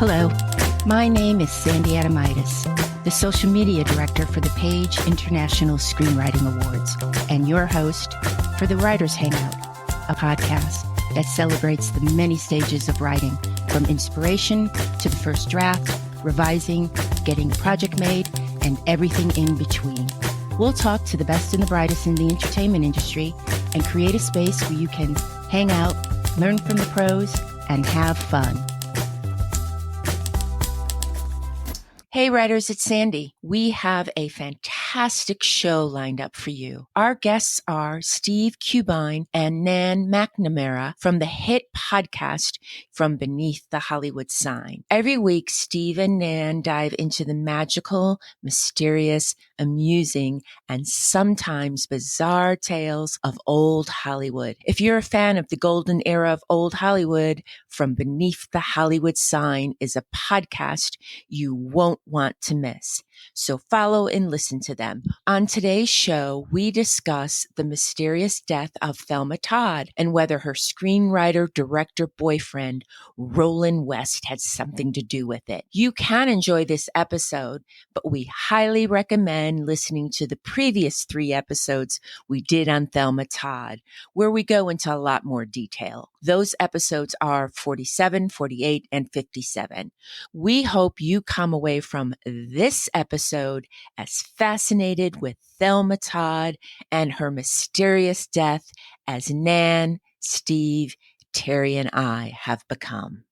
Hello, my name is Sandy Adamitis, the social media director for the Page International Screenwriting Awards, and your host for the Writers Hangout, a podcast that celebrates the many stages of writing, from inspiration to the first draft, revising, getting a project made, and everything in between. We'll talk to the best and the brightest in the entertainment industry and create a space where you can hang out, learn from the pros, and have fun. Hey writers, it's Sandy. We have a fantastic show lined up for you. Our guests are Steve Cubine and Nan McNamara from the hit podcast From Beneath the Hollywood Sign. Every week, Steve and Nan dive into the magical, mysterious, amusing, and sometimes bizarre tales of old Hollywood. If you're a fan of the golden era of old Hollywood, From Beneath the Hollywood Sign is a podcast you won't want to miss. So follow and listen to them. On today's show, we discuss the mysterious death of Thelma Todd and whether her screenwriter, director, boyfriend, Roland West, had something to do with it. You can enjoy this episode, but we highly recommend listening to the previous 3 episodes we did on Thelma Todd, where we go into a lot more detail. Those episodes are 47, 48, and 57. We hope you come away from this episode as fascinated with Thelma Todd and her mysterious death as Nan, Steve, Terry, and I have become.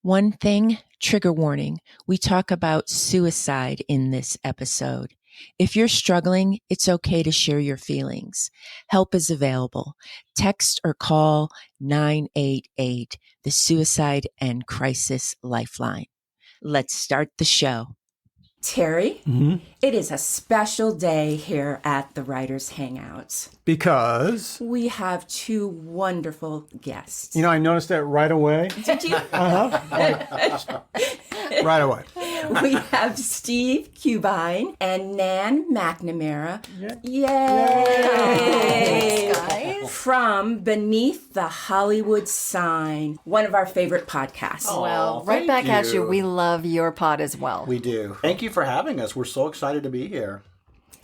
One thing, trigger warning, we talk about suicide in this episode. If you're struggling, it's okay to share your feelings. Help is available. Text or call 988, the Suicide and Crisis Lifeline. Let's start the show. Terry, It is a special day here at the Writers Hangouts. Because? We have 2 wonderful guests. You know, I noticed that right away. Did you? Right away. We have Steve Cubine and Nan McNamara. Yay! Thanks, guys. From Beneath the Hollywood Sign, one of our favorite podcasts. Oh, well, right back at you. We love your pod as well. We do. Thank you for having us. We're so excited to be here.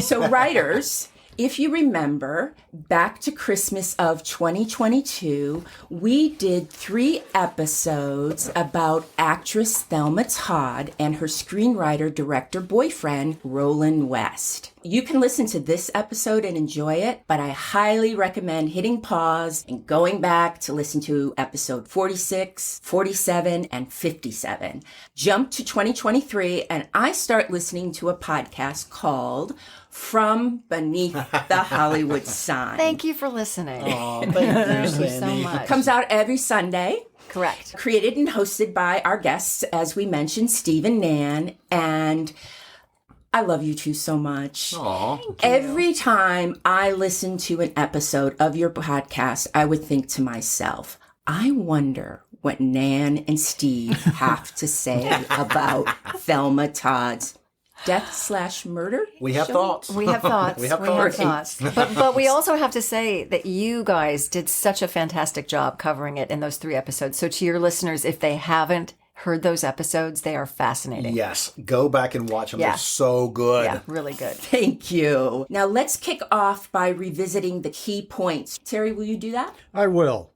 So, writers, if you remember, back to Christmas of 2022, we did 3 episodes about actress Thelma Todd and her screenwriter, director, boyfriend, Roland West. You can listen to this episode and enjoy it, but I highly recommend hitting pause and going back to listen to episode 46, 47, and 57. Jump to 2023, and I start listening to a podcast called From Beneath the Hollywood Sign. Thank you for listening. Thank you so much. Comes out every Sunday. Correct. Created and hosted by our guests, as we mentioned, Steve and Nan, and I love you 2 so much. Aww. Every time I listen to an episode of your podcast, I would think to myself, I wonder what Nan and Steve have to say about Thelma Todd's death/murder? We have thoughts. We have thoughts. We have thoughts. But we also have to say that you guys did such a fantastic job covering it in those 3 episodes. So to your listeners, if they haven't heard those episodes, they are fascinating. Yes. Go back and watch them. Yeah. They're so good. Yeah, really good. Thank you. Now let's kick off by revisiting the key points. Terry, will you do that? I will.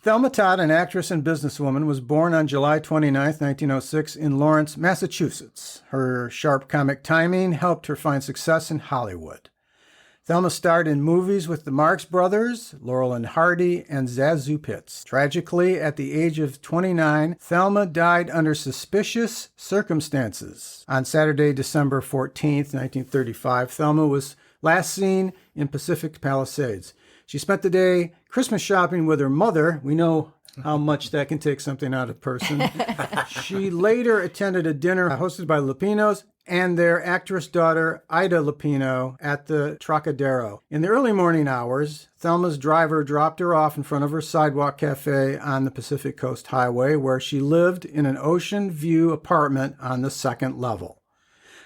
Thelma Todd, an actress and businesswoman, was born on July 29, 1906 in Lawrence, Massachusetts. Her sharp comic timing helped her find success in Hollywood. Thelma starred in movies with the Marx Brothers, Laurel and Hardy, and Zazu Pitts. Tragically, at the age of 29, Thelma died under suspicious circumstances. On Saturday, December 14, 1935, Thelma was last seen in Pacific Palisades. She spent the day Christmas shopping with her mother. We know how much that can take something out of a person. She later attended a dinner hosted by Lupinos and their actress daughter, Ida Lupino, at the Trocadero. In the early morning hours, Thelma's driver dropped her off in front of her sidewalk cafe on the Pacific Coast Highway, where she lived in an ocean view apartment on the 2nd level.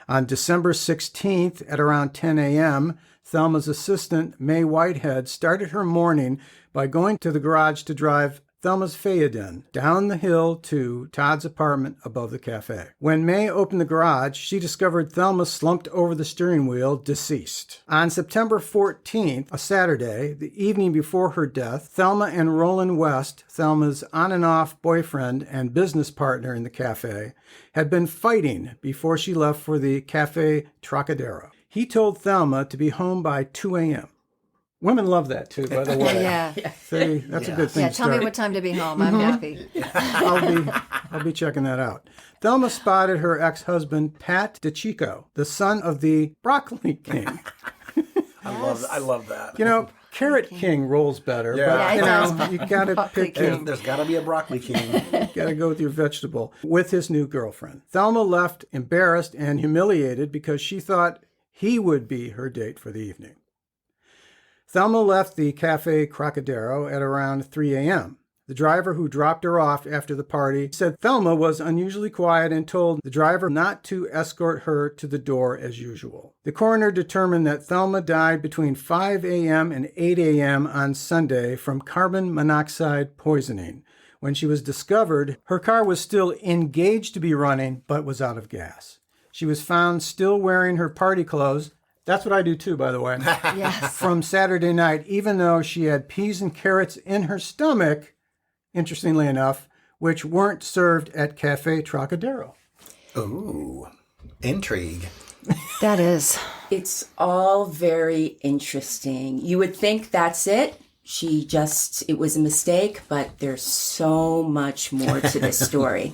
On December 16th at around 10 a.m., Thelma's assistant, May Whitehead, started her morning by going to the garage to drive Thelma's Phaeton down the hill to Todd's apartment above the cafe. When May opened the garage, she discovered Thelma slumped over the steering wheel, deceased. On September 14th, a Saturday, the evening before her death, Thelma and Roland West, Thelma's on and off boyfriend and business partner in the cafe, had been fighting before she left for the Cafe Trocadero. He told Thelma to be home by 2 a.m. Women love that too, by the way. Yeah. That's a good thing. Yeah, tell me what time to be home. I'm happy. I'll be checking that out. Thelma spotted her ex-husband, Pat DeChico, the son of the Broccoli King. I love that. You know, Carrot King rolls better, but you gotta pick There's got to be a broccoli king. you gotta go with your vegetable. With his new girlfriend. Thelma left embarrassed and humiliated because she thought he would be her date for the evening. Thelma left the Cafe Crocodero at around 3 a.m. The driver who dropped her off after the party said Thelma was unusually quiet and told the driver not to escort her to the door as usual. The coroner determined that Thelma died between 5 a.m. and 8 a.m. on Sunday from carbon monoxide poisoning. When she was discovered, her car was still engaged to be running but was out of gas. She was found still wearing her party clothes. That's what I do too, by the way. Yes. From Saturday night, even though she had peas and carrots in her stomach, interestingly enough, which weren't served at Cafe Trocadero. Ooh, intrigue. That is. It's all very interesting. You would think that's it. It was a mistake, but there's so much more to this story.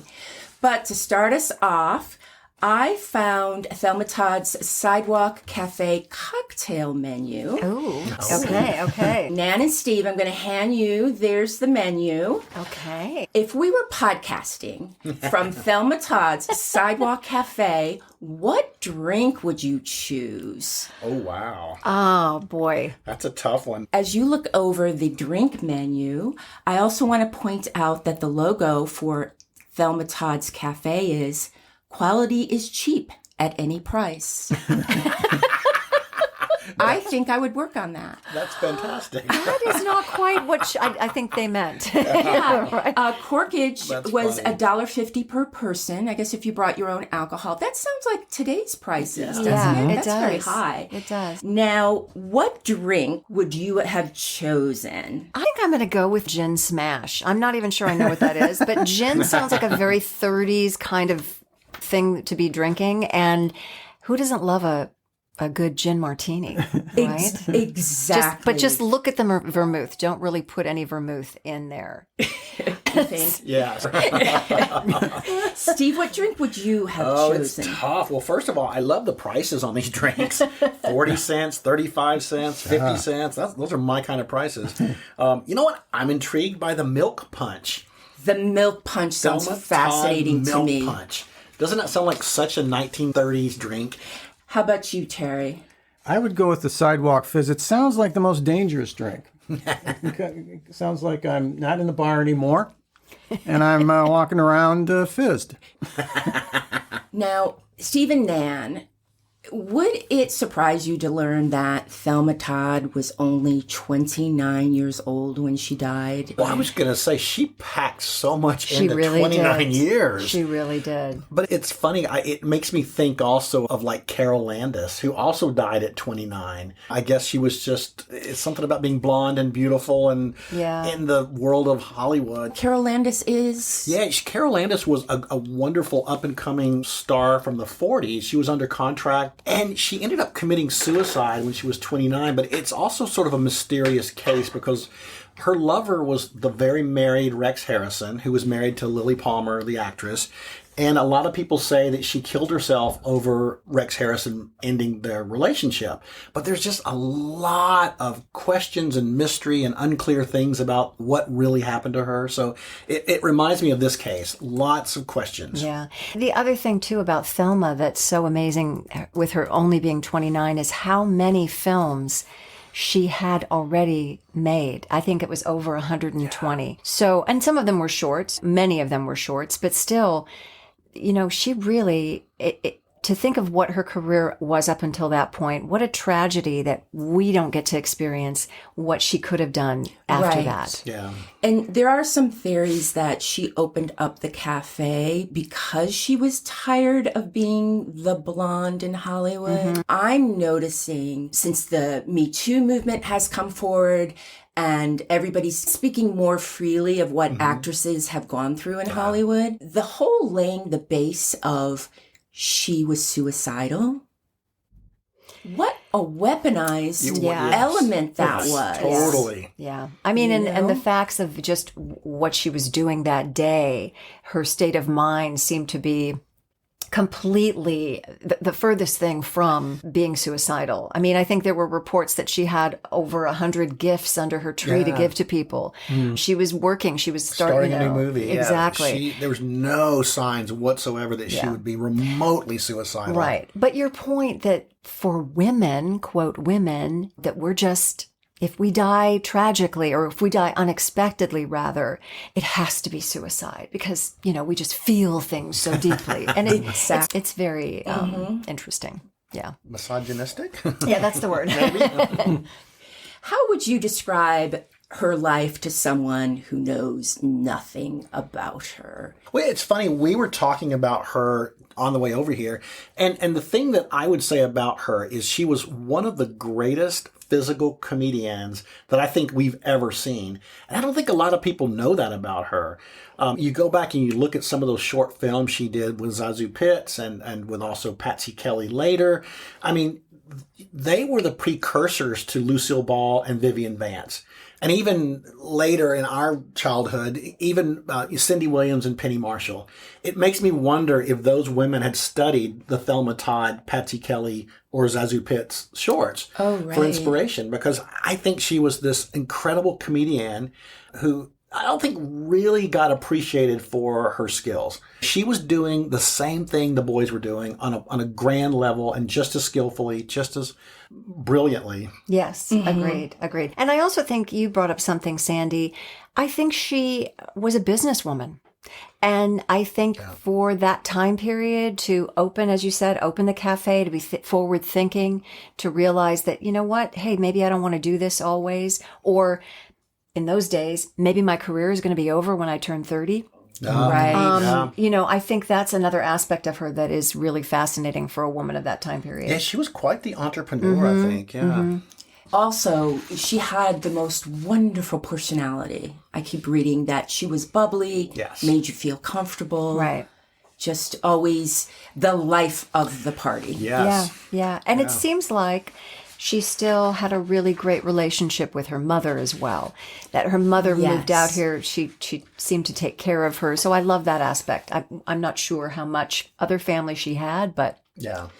But to start us off, I found Thelma Todd's Sidewalk Cafe cocktail menu. Ooh, okay. Nan and Steve, I'm going to hand you, there's the menu. Okay. If we were podcasting from Thelma Todd's Sidewalk Cafe, what drink would you choose? Oh, wow. Oh, boy. That's a tough one. As you look over the drink menu, I also want to point out that the logo for Thelma Todd's Cafe is "Quality is cheap at any price." I think I would work on that. That's fantastic. That is not quite what I think they meant. Right. Corkage That's was funny. $1.50 per person. I guess if you brought your own alcohol. That sounds like today's prices, doesn't Yeah, it? it That's does. very high. It does. Now, what drink would you have chosen? I think I'm going to go with gin smash. I'm not even sure I know what that is, but gin sounds like a very 30s kind of thing to be drinking. And who doesn't love a good gin martini, right? Exactly. But just look at the vermouth. Don't really put any vermouth in there. Yeah. Steve, what drink would you have It's chosen? tough. Well, first of all, I love the prices on these drinks. 40 cents, 35 cents, 50 cents. Those are my kind of prices. You know what? I'm intrigued by the milk punch. The milk punch sounds Thelma fascinating Todd to me. Milk punch. Doesn't that sound like such a 1930s drink? How about you, Terry? I would go with the Sidewalk Fizz. It sounds like the most dangerous drink. It sounds like I'm not in the bar anymore, and I'm walking around fizzed. Now, Steve and Nan, would it surprise you to learn that Thelma Todd was only 29 years old when she died? Well, I was going to say, she packed so much She into really 29 did. years. She really did. But it's funny. It makes me think also of like Carol Landis, who also died at 29. I guess she was it's something about being blonde and beautiful and in the world of Hollywood. Carol Landis is... Yeah, Carol Landis was a wonderful up-and-coming star from the 40s. She was under contract, and she ended up committing suicide when she was 29, but it's also sort of a mysterious case because her lover was the very married Rex Harrison, who was married to Lily Palmer, the actress. And a lot of people say that she killed herself over Rex Harrison ending their relationship. But there's just a lot of questions and mystery and unclear things about what really happened to her. So it reminds me of this case. Lots of questions. Yeah. The other thing, too, about Thelma that's so amazing with her only being 29 is how many films she had already made. I think it was over 120. Yeah. So, and some of them were shorts. Many of them were shorts, but still, you know, she really, to think of what her career was up until that point, what a tragedy that we don't get to experience what she could have done after Right. that. Yeah. And there are some theories that she opened up the cafe because she was tired of being the blonde in Hollywood. I'm noticing since the Me Too movement has come forward and everybody's speaking more freely of what actresses have gone through in Hollywood, the whole laying the base of she was suicidal. What a weaponized Yes. element that Yes, was. Totally. Yeah. I mean, and the facts of just what she was doing that day, her state of mind seemed to be completely the furthest thing from being suicidal. I mean, I think there were reports that she had over 100 gifts under her tree to give to people. She was working. She was Starting a new movie. Yeah. Exactly. There was no signs whatsoever that she would be remotely suicidal. Right. But your point that for women, quote, women, that we're just, if we die tragically or if we die unexpectedly, rather, it has to be suicide because, we just feel things so deeply. And it's very interesting. Yeah. Misogynistic? Yeah, that's the word. How would you describe her life to someone who knows nothing about her? Well, it's funny. We were talking about her on the way over here. And the thing that I would say about her is she was one of the greatest physical comedians that I think we've ever seen. And I don't think a lot of people know that about her. You go back and you look at some of those short films she did with Zazu Pitts and with also Patsy Kelly later. I mean, they were the precursors to Lucille Ball and Vivian Vance. And even later in our childhood, even Cindy Williams and Penny Marshall. It makes me wonder if those women had studied the Thelma Todd, Patsy Kelly, or Zazu Pitts shorts for inspiration. Because I think she was this incredible comedian who I don't think really got appreciated for her skills. She was doing the same thing the boys were doing on a grand level and just as skillfully, just as brilliantly. Yes, agreed. And I also think you brought up something, Sandy. I think she was a businesswoman. And I think for that time period to open, as you said, open the cafe, to be forward thinking, to realize that, you know what, hey, maybe I don't want to do this always. Or in those days, maybe my career is going to be over when I turn 30. Right. I think that's another aspect of her that is really fascinating for a woman of that time period. Yeah, she was quite the entrepreneur, I think. Yeah. Also, she had the most wonderful personality. I keep reading that she was bubbly, made you feel comfortable. Right. Just always the life of the party. Yes. Yeah. And it seems like she still had a really great relationship with her mother as well. That her mother moved out here. She seemed to take care of her. So I love that aspect. I'm not sure how much other family she had, but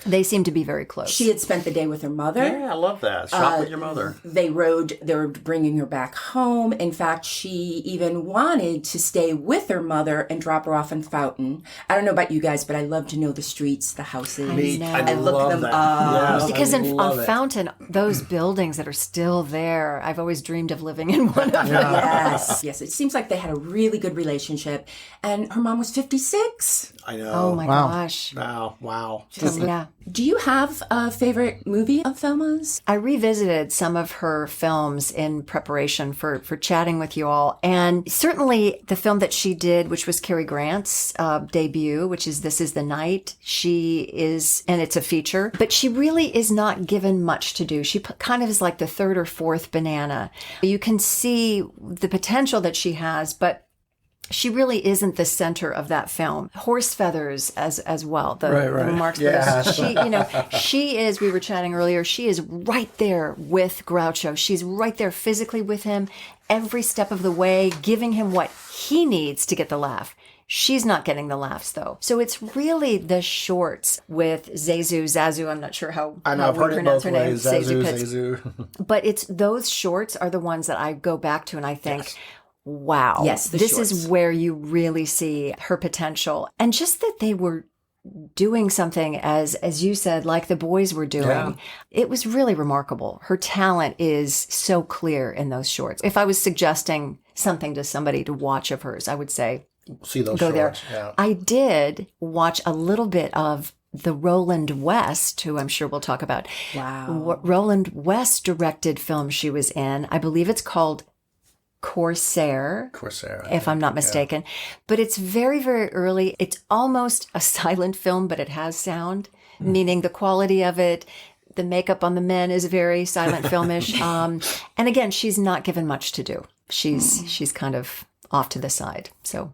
they seem to be very close. She had spent the day with her mother. Yeah, I love that. Shop with your mother. They were bringing her back home. In fact, she even wanted to stay with her mother and drop her off in Fountain. I don't know about you guys, but I love to know the streets, the houses. I look love them that. up. Yes, Because on it. Fountain, those buildings that are still there, I've always dreamed of living in one of them. Yes. It seems like they had a really good relationship. And her mom was 56. I know. Oh my gosh. Wow. Yeah. Do you have a favorite movie of Thelma's? I revisited some of her films in preparation for chatting with you all. And certainly the film that she did, which was Cary Grant's debut, which is This Is the Night, and it's a feature, but she really is not given much to do. She kind of is like the third or fourth banana. You can see the potential that she has, but she really isn't the center of that film. Horse Feathers as well. The Marx Brothers. She is, we were chatting earlier, she is right there with Groucho. She's right there physically with him every step of the way, giving him what he needs to get the laugh. She's not getting the laughs, though. So it's really the shorts with Zazu, I'm not sure how we pronounce her name. Zazu. But it's those shorts are the ones that I go back to and I think, wow. Yes, this is where you really see her potential. And just that they were doing something, as you said, like the boys were doing, it was really remarkable. Her talent is so clear in those shorts. If I was suggesting something to somebody to watch of hers, I would say, see those go shorts. there. I did watch a little bit of the Roland West, who I'm sure we'll talk about. Wow. Roland West directed film she was in. I believe it's called Corsair, if I'm not mistaken. But it's very, very early. It's almost a silent film, but it has sound, meaning the quality of it, the makeup on the men is very silent filmish. And again, she's not given much to do. She's kind of off to the side. So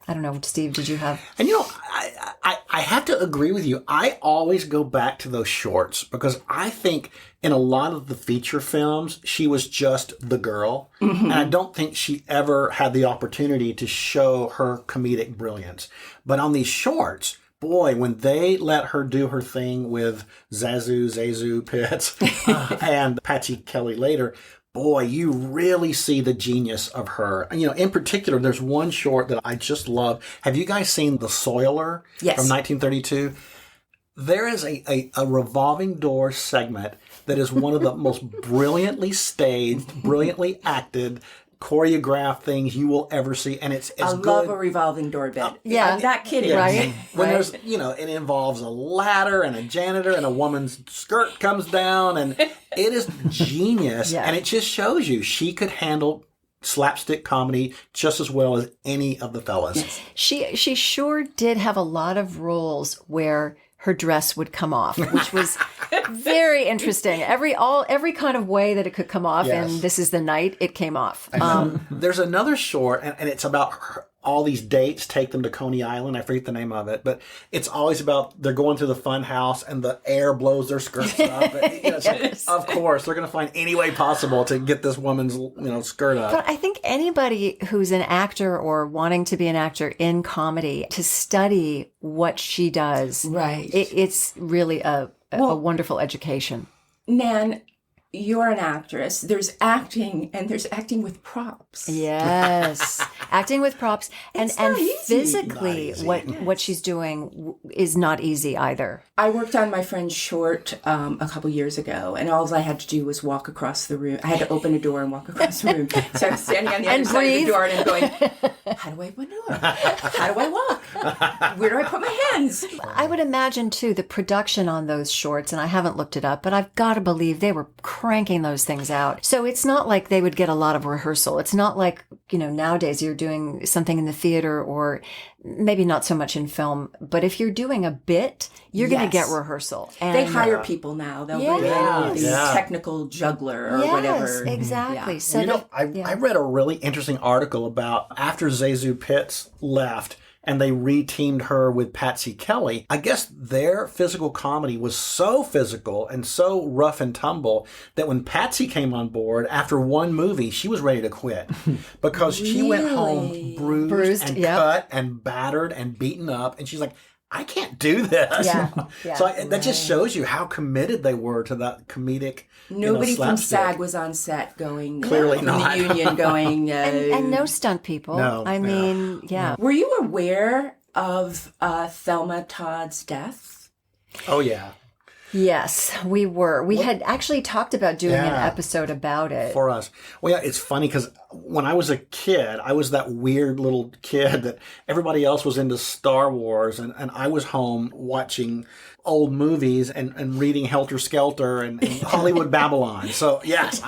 I don't know, Steve, did you have? And I have to agree with you. I always go back to those shorts because I think in a lot of the feature films, she was just the girl. Mm-hmm. And I don't think she ever had the opportunity to show her comedic brilliance. But on these shorts, boy, when they let her do her thing with Zazu Pitts and Patsy Kelly later, boy, you really see the genius of her. In particular, there's one short that I just love. Have you guys seen The Soiler? Yes. From 1932? There is a revolving door segment that is one of the most brilliantly staged, brilliantly acted, choreographed things you will ever see, and it's as good. I love a revolving door bed. Yeah. I'm not kidding. Yes. Right? When Right. there's, it involves a ladder and a janitor and a woman's skirt comes down, and it is genius. Yeah. And it just shows you she could handle slapstick comedy just as well as any of the fellas. Yes. She sure did have a lot of roles where her dress would come off, which was very interesting. Every kind of way that it could come off, Yes. and This Is the Night, it came off. There's another short, and it's about all these dates take them to Coney Island. I forget the name of it, but it's always about they're going through the fun house and the air blows their skirts up. And, Yes. Of course, they're going to find any way possible to get this woman's skirt up. But I think anybody who's an actor or wanting to be an actor in comedy, to study what she does, Right. it's really a wonderful education. Nan, you're an actress. There's acting, and there's acting with props. Yes, acting with props, and It's not easy. physically, Not easy. what she's doing is not easy either. I worked on my friend's short a couple years ago, and all I had to do was walk across the room. I had to open a door and walk across the room. So I was standing on the other And side of breathe. the door and going, how do I open the door? How do I walk? Where do I put my hands? I would imagine too the production on those shorts, and I haven't looked it up, but I've got to believe they were cranking those things out. So it's not like they would get a lot of rehearsal. It's not like, nowadays you're doing something in the theater, or maybe not so much in film, but if you're doing a bit, you're going to Yes. get rehearsal. And They hire people now. They'll bring in the Yes. technical juggler or yes, whatever. exactly. Yeah. So I read a really interesting article about after Zazu Pitts left and they reteamed her with Patsy Kelly. I guess their physical comedy was so physical and so rough and tumble that when Patsy came on board after one movie, she was ready to quit because she went home bruised and yep. cut and battered and beaten up. And she's like, I can't do this. Yeah, So that just shows you how committed they were to that comedic. Nobody from slapstick. SAG was on set going, Clearly from not. the union going, and no stunt people. No, I mean, yeah. Were you aware of Thelma Todd's death? Oh, yeah. Yes, we were. We had actually talked about doing an Yeah. episode about it. For us. Well, yeah, it's funny because when I was a kid, I was that weird little kid that everybody else was into Star Wars, and I was home watching old movies and reading Helter Skelter and Hollywood Babylon. So, yes,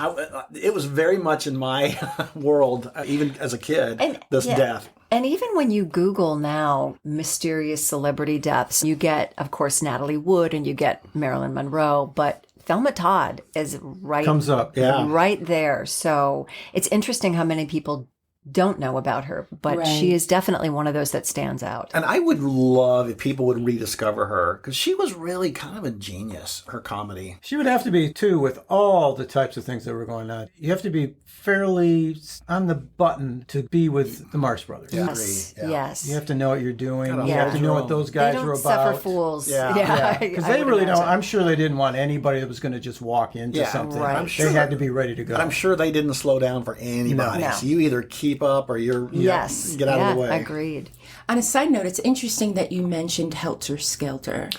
it was very much in my world, even as a kid, this death. And even when you Google now mysterious celebrity deaths, you get, of course, Natalie Wood and you get Marilyn Monroe, but Thelma Todd is Comes up. Yeah. right there. So it's interesting how many people don't know about her, but Right. she is definitely one of those that stands out. And I would love if people would rediscover her because she was really kind of a genius, her comedy. She would have to be, too, with all the types of things that were going on. You have to be fairly on the button to be with the Marx Brothers. Yes, Agree, yeah. yes. You have to know what you're doing. Gotta You have to hold know your what own. those They guys don't were suffer about. fools. Yeah. Because I they would really don't. imagine. I'm sure they didn't want anybody that was going to just walk into Yeah, something. right. I'm sure They had to be ready to go. But I'm sure they didn't slow down for anybody. No. So you either keep up or you're Yes. get out of the way. Agreed. On a side note, it's interesting that you mentioned Helter Skelter.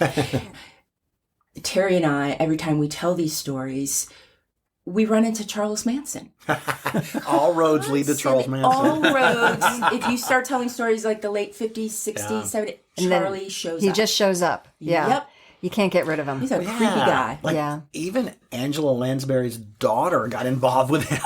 Terry and I, every time we tell these stories, we run into Charles Manson. All roads lead to Charles Manson. All roads. If you start telling stories like the late 50s, 60s, Yeah. 70s, And then Charlie shows He up. just shows up. Yeah. Yep. You can't get rid of him. He's a creepy guy. Like, Yeah. even Angela Lansbury's daughter got involved with him.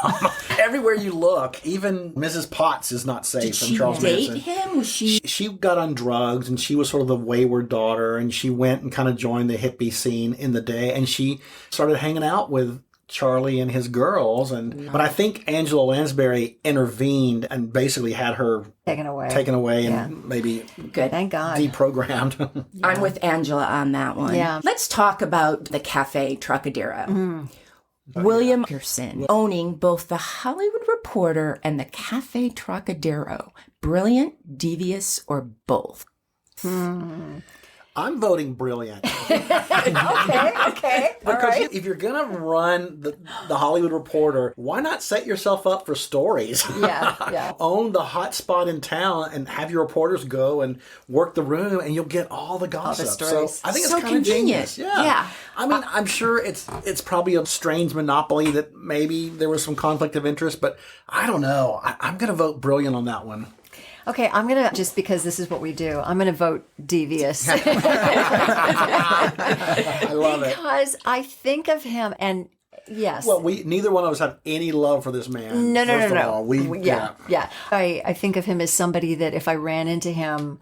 Everywhere you look, even Mrs. Potts is not safe Did from she Charles date Manson. him? Was she? She got on drugs, and she was sort of the wayward daughter, and she went and kind of joined the hippie scene in the day, and she started hanging out with Charlie and his girls, but I think Angela Lansbury intervened and basically had her Taken away. and maybe Good. Thank God. deprogrammed. I'm with Angela on that one. Yeah. Let's talk about the Cafe Trocadero. Mm-hmm. William Wilkerson owning both the Hollywood Reporter and the Cafe Trocadero. Brilliant, devious, or both? I'm voting brilliant. Okay. Because if you're going to run the Hollywood Reporter, why not set yourself up for stories? Yeah. Own the hot spot in town and have your reporters go and work the room, and you'll get all the gossip. stories. So I think So it's kind of convenient. genius. Yeah. I mean, I'm sure it's probably a strange monopoly that maybe there was some conflict of interest, but I don't know. I'm going to vote brilliant on that one. Okay, I'm going to, just because this is what we do, I'm going to vote devious. I love it. Because I think of him, and yes. Well, neither one of us have any love for this man. No. First of all. Yeah. I think of him as somebody that if I ran into him,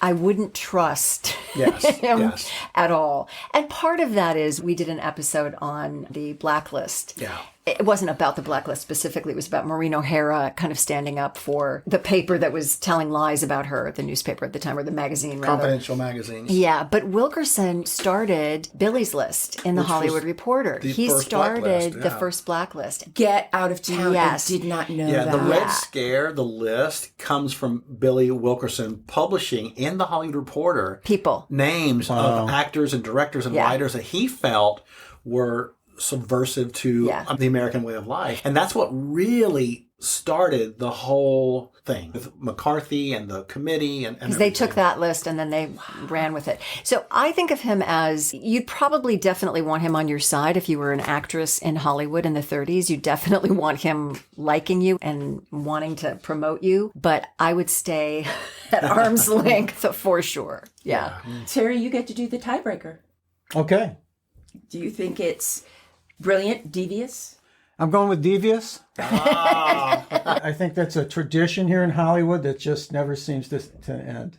I wouldn't trust him Yes. at all. And part of that is we did an episode on the blacklist. Yeah. It wasn't about the blacklist specifically. It was about Maureen O'Hara kind of standing up for the paper that was telling lies about her, the newspaper at the time, or the magazine, rather. Confidential magazines. Yeah, but Wilkerson started Billy's List in the Which Hollywood was Reporter. the He first started blacklist, the yeah. first blacklist. Get out of town. Yes. I did not know Yeah, that. the Red Scare, the list, comes from Billy Wilkerson publishing in the Hollywood Reporter People. names of actors and directors and Yeah. writers that he felt were subversive to the American way of life. And that's what really started the whole thing with McCarthy and the committee. And Because they took that list and then they ran with it. So I think of him as, you'd probably definitely want him on your side if you were an actress in Hollywood in the 30s. You definitely want him liking you and wanting to promote you. But I would stay at arm's length for sure. Yeah. Terry, you get to do the tiebreaker. Okay. Do you think it's brilliant, devious? I'm going with devious. I think that's a tradition here in Hollywood that just never seems to end.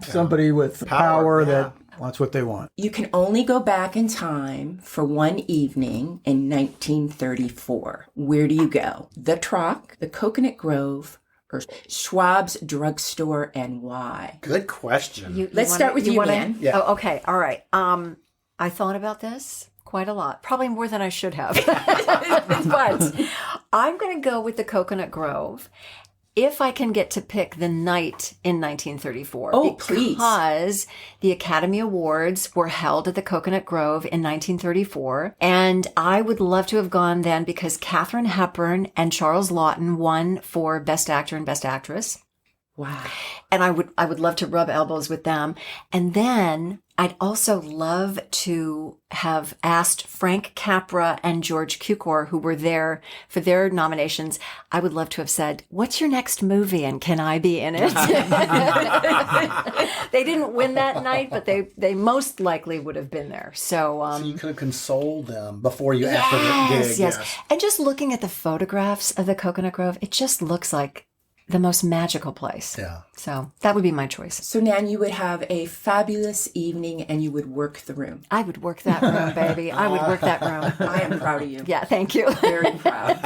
Somebody with power that wants what they want. You can only go back in time for one evening in 1934. Where do you go? The Troc, the Coconut Grove, or Schwab's Drugstore, and why? Good question. Let's start with you, Nan. Yeah. Oh, okay. All right. I thought about this quite a lot, probably more than I should have. But I'm going to go with the Coconut Grove if I can get to pick the night in 1934. Oh, please. Because the Academy Awards were held at the Coconut Grove in 1934. And I would love to have gone then because Katharine Hepburn and Charles Laughton won for Best Actor and Best Actress. Wow. And I would love to rub elbows with them. And then I'd also love to have asked Frank Capra and George Cukor, who were there for their nominations. I would love to have said, "What's your next movie and can I be in it?" They didn't win that night, but they most likely would have been there. So you could have consoled them before you asked for the gig. Yes. And just looking at the photographs of the Coconut Grove, it just looks like the most magical place. Yeah. So that would be my choice. So, Nan, you would have a fabulous evening and you would work the room. I would work that room, baby. I would work that room. I am proud of you. Yeah, thank you. Very proud.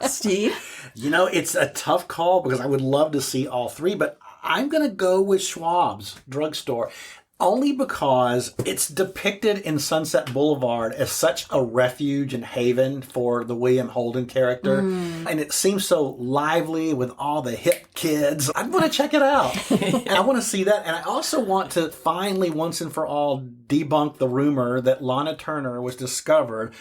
Steve? You know, it's a tough call because I would love to see all three, but I'm going to go with Schwab's Drugstore. Only because it's depicted in Sunset Boulevard as such a refuge and haven for the William Holden character. And it seems so lively with all the hip kids. I want to check it out. And I want to see that. And I also want to finally, once and for all, debunk the rumor that Lana Turner was discovered,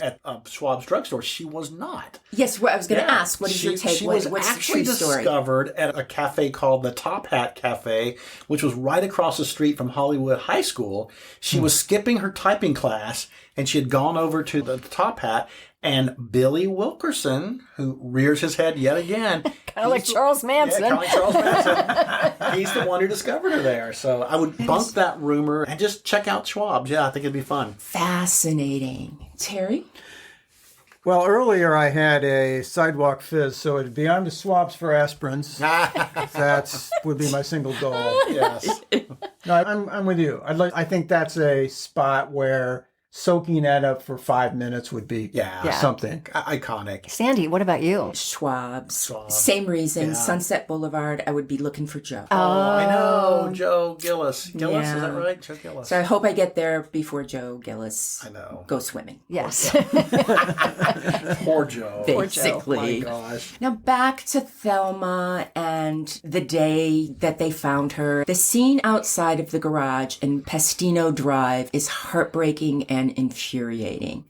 at Schwab's Drugstore. She was not. Yes, I was going to ask, what is your take? She was What's actually the true story? discovered at a cafe called the Top Hat Cafe, which was right across the street from Hollywood High School. She was skipping her typing class, and she had gone over to the top hat, and Billy Wilkerson, who rears his head yet again. Kind of like Charles Manson. Yeah, kind of like Charles Manson. He's the one who discovered her there. So I would bunk that rumor and just check out Schwab's. Yeah, I think it'd be fun. Fascinating. Terry? Well, earlier I had a sidewalk fizz, so it'd be on the swabs for aspirins. That would be my single goal. Yes. No, I'm with you. I think that's a spot where soaking that up for 5 minutes would be something. Iconic. Sandy, what about you? Schwab's. Same reason. Yeah. Sunset Boulevard, I would be looking for Joe. Oh, I know. Joe Gillis. Gillis, Yeah. is that right? Joe Gillis. So I hope I get there before Joe Gillis I know. goes swimming. Yes. Poor Joe. Basically. Oh, my gosh. Now back to Thelma and the day that they found her. The scene outside of the garage in Pestino Drive is heartbreaking and infuriating.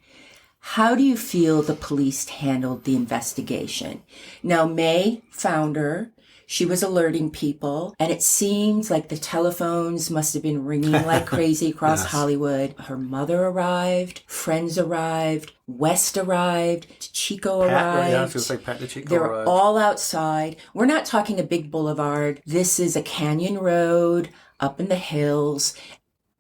How do you feel the police handled the investigation? Now, May found her. She was alerting people, and it seems like the telephones must have been ringing like crazy across Hollywood. Her mother arrived, friends arrived, West arrived, Chico arrived. Yeah, I was going to say Pat DeChico They're arrived. all outside. We're not talking a big boulevard. This is a canyon road up in the hills.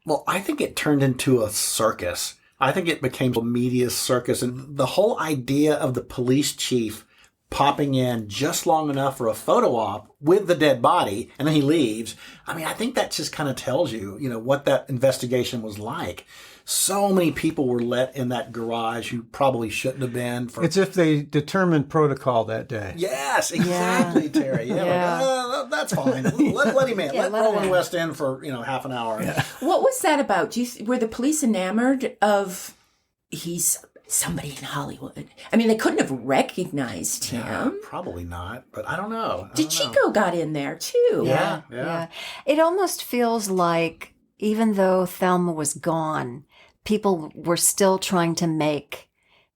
Well, I think it turned into a circus. I think it became a media circus. And the whole idea of the police chief popping in just long enough for a photo op with the dead body, and then he leaves. I mean, I think that just kind of tells you, what that investigation was like. So many people were let in that garage who probably shouldn't have been. It's if they determined protocol that day. Yes, exactly, Terry. Yeah, like, that's fine. Let him in. Let Roland West in for half an hour. Yeah. What was that about? Were the police enamored of he's somebody in Hollywood? I mean, they couldn't have recognized him. Probably not, but I don't know. DeChico got in there too. Yeah. It almost feels like even though Thelma was gone, people were still trying to make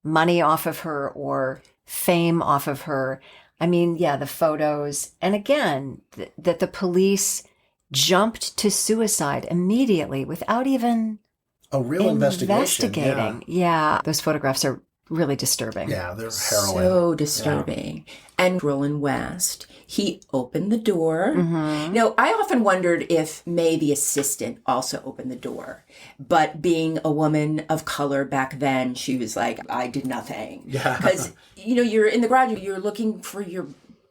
money off of her or fame off of her. I mean, the photos. And again, that the police jumped to suicide immediately without even a real investigation. investigating. Yeah. Those photographs are really disturbing. Yeah, they're harrowing. So disturbing. Yeah. And Roland West, he opened the door. Mm-hmm. Now, I often wondered if May, the assistant, also opened the door. But being a woman of color back then, she was like, I did nothing. Yeah. Because, you're in the garage, you're looking for your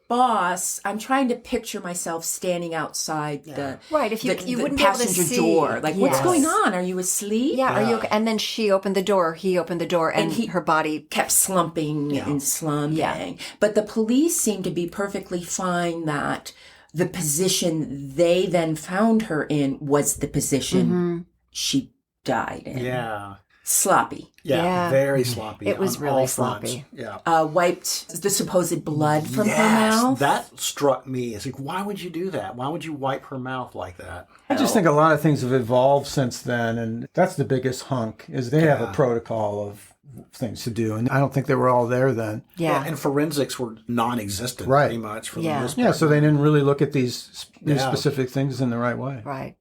boss. I'm trying to picture myself standing outside the Right, if you the wouldn't be able to passenger see. door. Like, what's Yes. going on? Are you asleep? Yeah, are you okay? And then she opened the door, he opened the door, and her body kept slumping and slumping. Yeah. But the police seemed to be perfectly fine that the position they then found her in was the position she died in. Yeah. Sloppy. Yeah, very sloppy. It was on really all fronts. sloppy. Yeah. Wiped the supposed blood from her Yes, mouth. that struck me. It's like, why would you do that? Why would you wipe her mouth like that? I just think a lot of things have evolved since then, and that's the biggest hunk, is they have a protocol of things to do, and I don't think they were all there then. Yeah. And forensics were non-existent Right. pretty much for the Yeah. most part. Yeah, so they didn't really look at these specific things in the right way. Right.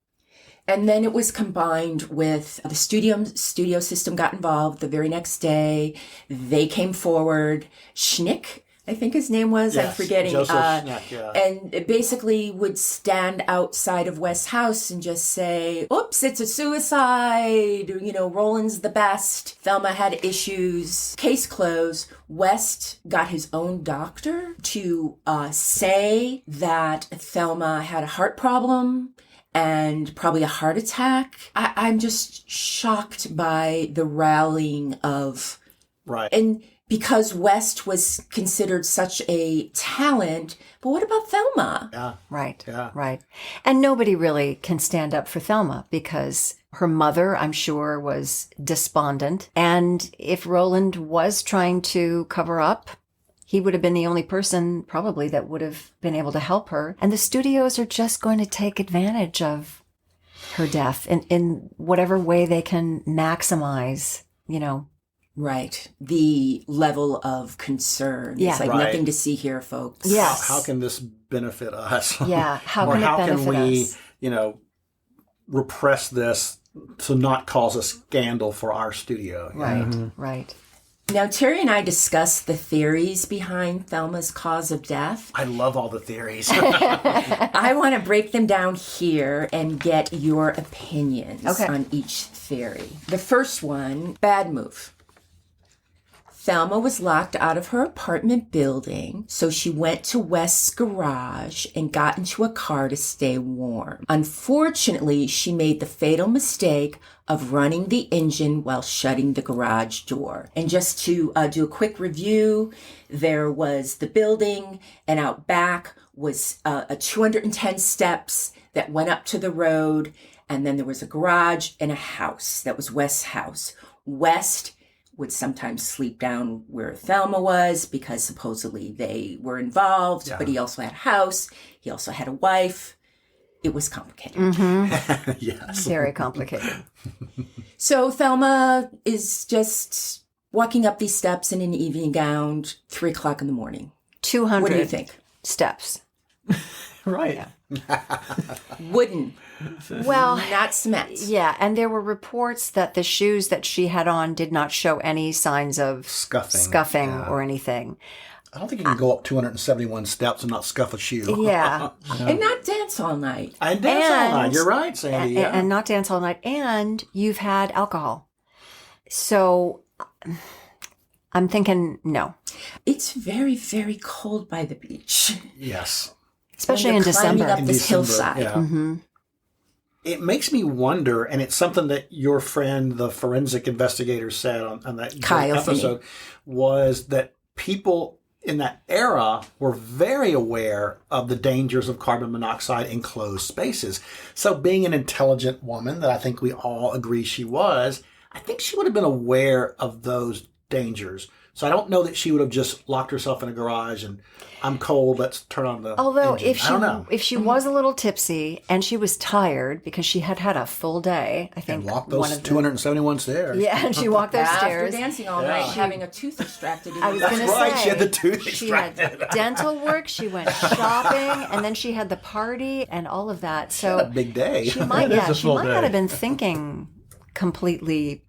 And then it was combined with the studio system got involved the very next day. They came forward. Schnick, I think his name was. Yes, I'm forgetting. Joseph Schnick, yeah. And it basically would stand outside of West's house and just say, oops, it's a suicide. Roland's the best. Thelma had issues. Case closed. West got his own doctor to say that Thelma had a heart problem and probably a heart attack. I'm just shocked by the rallying of... Right. And because West was considered such a talent, but what about Thelma? Yeah. Right. Yeah. Right. And nobody really can stand up for Thelma because her mother, I'm sure, was despondent. And if Roland was trying to cover up, he would have been the only person probably that would have been able to help her. And the studios are just going to take advantage of her death in whatever way they can maximize, Right. The level of concern. Yeah. It's like Right. nothing to see here, folks. Yes. How can this benefit us? Yeah. How or can how it can benefit we, us? repress this to not cause a scandal for our studio. Right, right. Now, Terry and I discussed the theories behind Thelma's cause of death. I love all the theories. I want to break them down here and get your opinions on each theory. The first one, bad move. Thelma was locked out of her apartment building, so she went to West's garage and got into a car to stay warm. Unfortunately, she made the fatal mistake of running the engine while shutting the garage door. And just to do a quick review, there was the building, and out back was a 210 steps that went up to the road, and then there was a garage and a house. That was West's house. West would sometimes sleep down where Thelma was because supposedly they were involved, but he also had a house. He also had a wife. It was complicated. Mm-hmm. Yes. Very complicated. So Thelma is just walking up these steps in an evening gown, 3 o'clock in the morning. 200 What do you think? steps. Right. Wooden, Well, not cement. yeah, and there were reports that the shoes that she had on did not show any signs of Scuffing. or anything. I don't think you can go up 271 steps and not scuff a shoe. Yeah. And not dance all night. And dance all night. You're right, Sandy. And not dance all night. And you've had alcohol. So I'm thinking no. It's very, very cold by the beach. Yes. Especially When in you're climbing December. up this December, hillside. yeah. Mm-hmm. It makes me wonder, and it's something that your friend, the forensic investigator, said on that Kyle episode, was that people in that era were very aware of the dangers of carbon monoxide in closed spaces. So being an intelligent woman that I think we all agree she was, I think she would have been aware of those dangers. So I don't know that she would have just locked herself in a garage and I'm cold, let's turn on the Although engine. if she was a little tipsy and she was tired because she had had a full day, I think and walk those 271 stairs. Yeah, and she walked those After stairs. dancing all night, having a tooth extracted. I was That's going to right, say she had the tooth she had dental work, she went shopping, and then she had the party and all of that. So What a big day. she might, It is a she full might day. not have been thinking completely,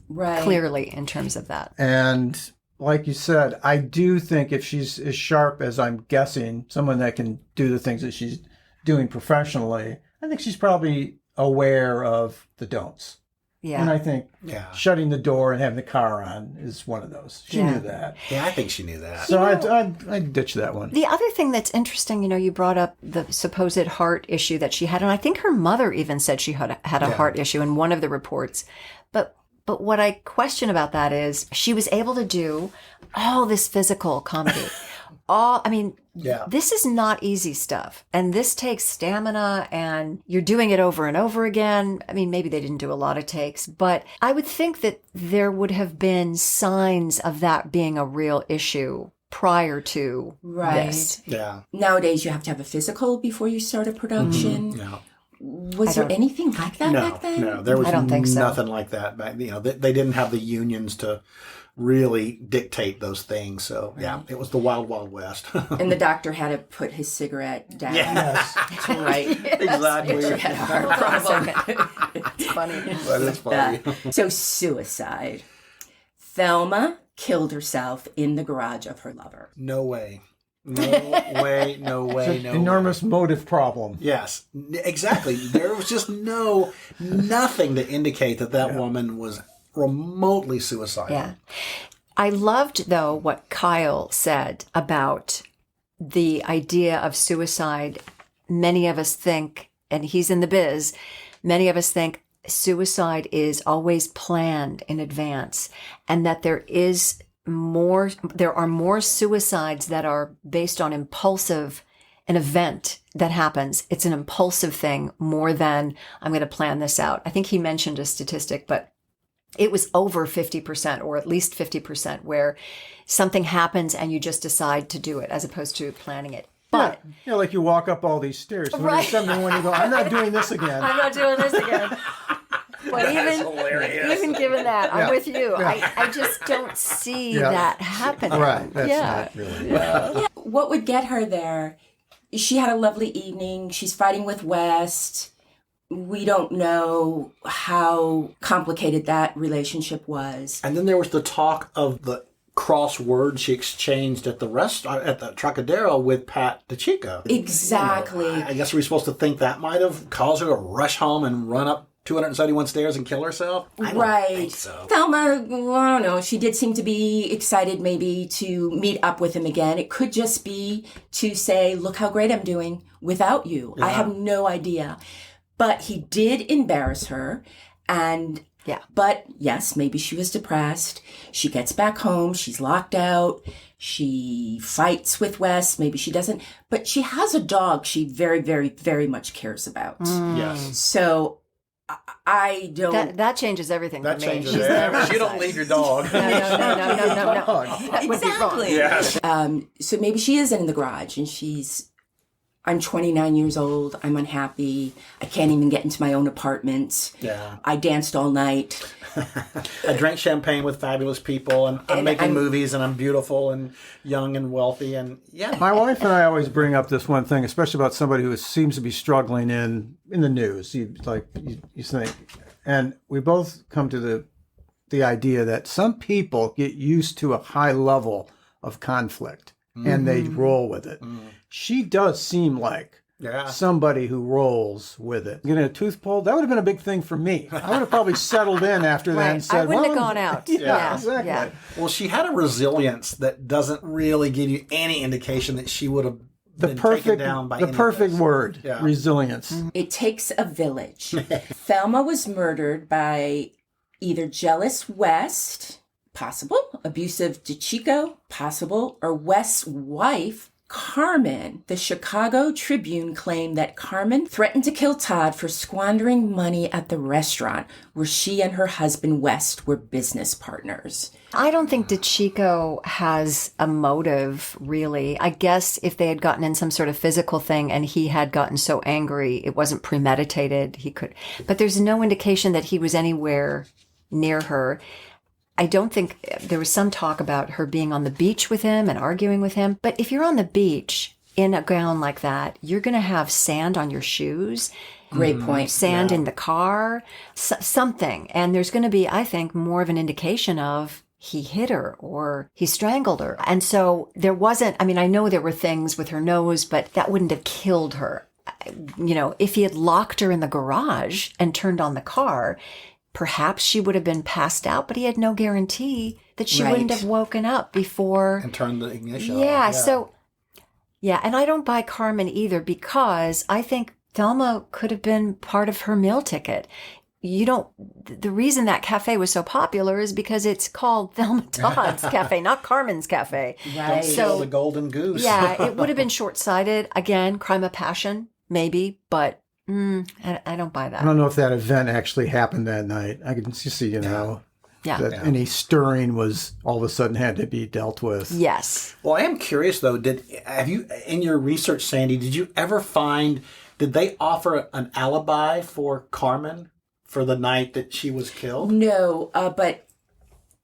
Right. clearly in terms of that. And like you said, I do think if she's as sharp as I'm guessing, someone that can do the things that she's doing professionally, I think she's probably aware of the don'ts. Yeah. And I think Yeah. shutting the door and having the car on is one of those. She Yeah. knew that. Yeah, I think she knew that. So I'd ditch that one. The other thing that's interesting, you brought up the supposed heart issue that she had, and I think her mother even said she had a heart issue in one of the reports. But what I question about that is she was able to do all this physical comedy. This is not easy stuff. And this takes stamina and you're doing it over and over again. I mean, maybe they didn't do a lot of takes, but I would think that there would have been signs of that being a real issue prior to this. Yeah. Nowadays, you have to have a physical before you start a production. Yeah. Was there anything like that back then? No, there was I don't think so. nothing like that back. They didn't have the unions to really dictate those things. So yeah, it was the wild, wild west. And the doctor had to put his cigarette down. Yes. Right. Exactly. She had a heart problem. It's funny. That is funny. So suicide. Thelma killed herself in the garage of her lover. No way. No way. No way. No Enormous way. motive problem. Yes, exactly. There was just nothing to indicate that woman was remotely suicidal. Yeah. I loved, though, what Kyle said about the idea of suicide. Many of us think, and he's in the biz, many of us think suicide is always planned in advance and that there are more suicides that are based on an event that happens. It's an impulsive thing more than I'm going to plan this out. I think he mentioned a statistic, but it was over 50% or at least 50% where something happens and you just decide to do it as opposed to planning it. But like you walk up all these stairs. So Right. when you go, I'm not doing this again. I'm not doing this again. But even given that, I'm with you. I just don't see that happening. Right. That's not really. Yeah. What would get her there? She had a lovely evening. She's fighting with West. We don't know how complicated that relationship was. And then there was the talk of the crossword she exchanged at the restaurant, at the Trocadero with Pat DeChico. Exactly. I guess we're supposed to think that might have caused her to rush home and run up 271 stairs and kill herself? I don't think so. Thelma, well, I don't know. She did seem to be excited maybe to meet up with him again. It could just be to say, look how great I'm doing without you. Yeah. I have no idea. But he did embarrass her. And but yes, maybe she was depressed. She gets back home. She's locked out. She fights with Wes. Maybe she doesn't. But she has a dog she very, very, very much cares about. Yes. So I don't... That changes everything That for me. changes She's everything. never You don't leave your dog. No. That would be wrong. Exactly. Yes. So maybe she is in the garage and I'm 29 years old. I'm unhappy. I can't even get into my own apartment. Yeah. I danced all night. I drank champagne with fabulous people, and I'm making movies, and I'm beautiful and young and wealthy, and My wife and I always bring up this one thing, especially about somebody who seems to be struggling in the news. You think, and we both come to the idea that some people get used to a high level of conflict and they roll with it. She does seem like somebody who rolls with it. Getting a tooth pulled, that would have been a big thing for me. I would have probably settled in after that and said, I wouldn't have gone out. Exactly. Yeah. Well, she had a resilience that doesn't really give you any indication that she would have been taken down by the any of perfect this. word, Yeah. resilience. It takes a village. Thelma was murdered by either jealous West, possible, abusive DeChico, possible, or West's wife, Carmen. The Chicago Tribune claimed that Carmen threatened to kill Todd for squandering money at the restaurant where she and her husband West were business partners. I don't think DeChico has a motive, really. I guess if they had gotten in some sort of physical thing and he had gotten so angry, it wasn't premeditated, he could. But there's no indication that he was anywhere near her. I don't think there was some talk about her being on the beach with him and arguing with him. But if you're on the beach in a gown like that, you're going to have sand on your shoes. Great point. Sand in the car, something. And there's going to be, I think, more of an indication of he hit her or he strangled her. And so there wasn't, I mean, I know there were things with her nose, but that wouldn't have killed her. You know, if he had locked her in the garage and turned on the car, perhaps she would have been passed out, but he had no guarantee that she wouldn't have woken up before. And turned the ignition Yeah, off. so, and I don't buy Carmen either because I think Thelma could have been part of her meal ticket. The reason that cafe was so popular is because it's called Thelma Todd's Cafe, not Carmen's Cafe. Right. So the golden goose. Yeah, it would have been short-sighted. Again, crime of passion, maybe, but I don't buy that. I don't know if that event actually happened that night. I can just see, that any stirring was all of a sudden had to be dealt with. Yes. Well, I am curious though. Have you, in your research, Sandy, did you ever find? Did they offer an alibi for Carmen for the night that she was killed? No, but